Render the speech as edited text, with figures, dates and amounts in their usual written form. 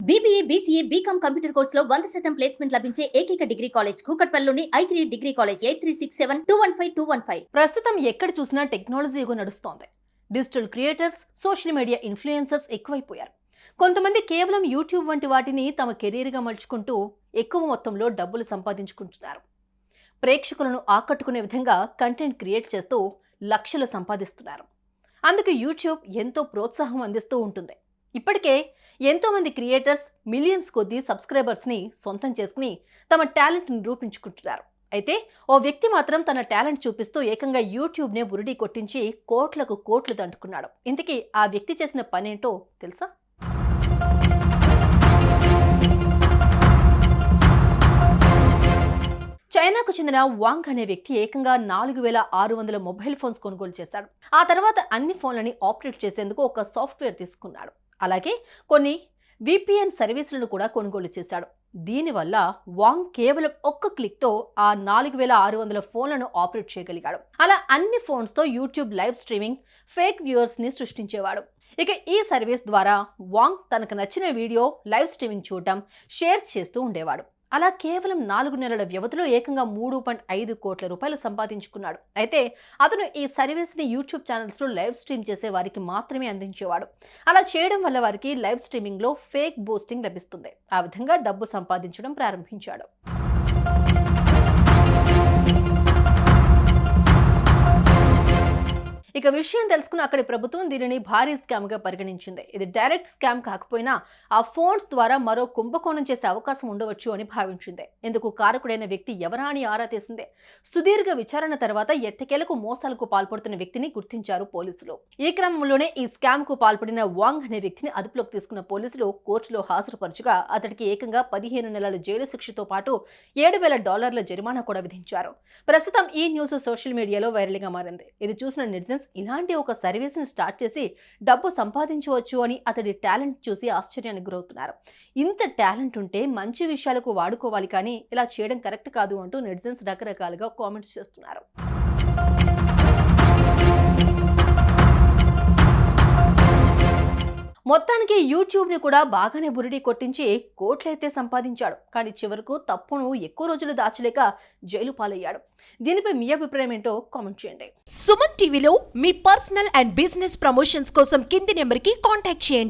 BBA, BCA, BCom computer కోర్సులో 100% placement లభించే ఏకైక డిగ్రీ కాలేజ్ కూకట్పల్లిలోని I3 డిగ్రీ కాలేజ్ 8367215215. ప్రస్తుతం ఎక్కడ చూసినా టెక్నాలజీ యుగం నడుస్తోంది. Digital creators, social media influencers ఎక్కువైపోయారు. కొంతమంది కేవలం యూట్యూబ్ వంటి వాటిని తమ కెరీర్గా మలుచుకుంటూ ఎక్కువ మొత్తంలో డబ్బులు సంపాదించుకుంటున్నారు. ప్రేక్షకులను ఆకట్టుకునే విధంగా కంటెంట్ క్రియేట్ చేస్తూ లక్షలు సంపాదిస్తున్నారు. అందుకు యూట్యూబ్ ఎంతో ప్రోత్సాహం అందిస్తూ ఉంటుంది. ఇప్పటికే ఎంతో మంది క్రియేటర్స్ మిలియన్స్ కొద్దీ సబ్స్క్రైబర్స్ని సొంతం చేసుకుని తమ టాలెంట్ని నిరూపించుకుంటున్నారు. అయితే ఓ వ్యక్తి మాత్రం తన టాలెంట్ చూపిస్తూ ఏకంగా యూట్యూబ్నే బురిడి కొట్టించి కోట్లకు కోట్లు దంటుకున్నాడు. ఇంతకీ ఆ వ్యక్తి చేసిన పనేంటో తెలుసా? చైనాకు చెందిన వాంగ్ అనే వ్యక్తి ఏకంగా 4600 మొబైల్ ఫోన్స్ కొనుగోలు చేశాడు. ఆ తర్వాత అన్ని ఫోన్లని ఆపరేట్ చేసేందుకు ఒక సాఫ్ట్వేర్ తీసుకున్నాడు. అలాగే కొన్ని VPN సర్వీసులను కూడా కొనుగోలు చేశాడు. దీనివల్ల వాంగ్ కేవలం ఒక్క క్లిక్తో ఆ 4600 ఫోన్లను ఆపరేట్ చేయగలిగాడు. అలా అన్ని ఫోన్స్తో యూట్యూబ్ లైవ్ స్ట్రీమింగ్, ఫేక్ వ్యూవర్స్ని సృష్టించేవాడు. ఇక ఈ సర్వీస్ ద్వారా వాంగ్ తనకు నచ్చిన వీడియో లైవ్ స్ట్రీమింగ్ చూడటం, షేర్ చేస్తూ ఉండేవాడు. అలా కేవలం 4 నెలల వ్యవధిలో ఏకంగా 3.5 కోట్ల రూపాయలు సంపాదించుకున్నాడు. అయితే అతను ఈ సర్వీస్ని యూట్యూబ్ ఛానల్స్లో లైవ్ స్ట్రీమ్ చేసే వారికి మాత్రమే అందించేవాడు. అలా చేయడం వల్ల వారికి లైవ్ స్ట్రీమింగ్లో ఫేక్ బూస్టింగ్ లభిస్తుంది. ఆ విధంగా డబ్బు సంపాదించడం ప్రారంభించాడు. ఇక విషయం తెలుసుకున్న అక్కడి ప్రభుత్వం దీనిని భారీ స్కామ్గా పరిగణించింది. ఇది డైరెక్ట్ స్కామ్ కాకపోయినా ఆ ఫోన్స్ ద్వారా మరో కుంభకోణం చేసే అవకాశం ఉండవచ్చు అని భావించింది. ఇందుకు కారకుడైన వ్యక్తి ఎవరా అని ఆరా తీసింది. సుదీర్ఘ విచారణ తర్వాత ఎట్టకేలకు మోసాలకు పాల్పడుతున్న వ్యక్తిని గుర్తించారు పోలీసులు. ఈ క్రమంలోనే ఈ స్కామ్ కు పాల్పడిన వాంగ్ అనే వ్యక్తిని అదుపులోకి తీసుకున్న పోలీసులు కోర్టులో హాజరుపరచగా అతడికి ఏకంగా 15 నెలల జైలు శిక్షతో పాటు $7,000 జరిమానా కూడా విధించారు. ప్రస్తుతం ఈ న్యూస్ సోషల్ మీడియాలో వైరల్ గా మారింది. ఇది చూసిన నెటిజన్స్ ఇలాంటి ఒక సర్వీస్ ని స్టార్ట్ చేసి డబ్బు సంపాదించవచ్చు అని అతడి టాలెంట్ చూసి ఆశ్చర్యానికి గురవుతున్నారు. ఇంత టాలెంట్ ఉంటే మంచి విషయాలకు వాడుకోవాలి, కానీ ఇలా చేయడం కరెక్ట్ కాదు అంటూ నెటిజన్స్ రకరకాలుగా కామెంట్స్ చేస్తున్నారు. మొత్తానికి యూట్యూబ్ని కూడా బాగానే బురిడి కొట్టించి కోట్లయితే సంపాదించాడు. కానీ చివరకు తప్పును ఎక్కువ రోజులు దాచలేక జైలు పాలయ్యాడు. దీనిపై మీ అభిప్రాయం ఏంటో కామెంట్ చేయండి. సుమన్ టీవీలో మీ పర్సనల్ అండ్ బిజినెస్ ప్రమోషన్స్ కోసం కింది నెంబర్కి కాంటాక్ట్ చేయండి.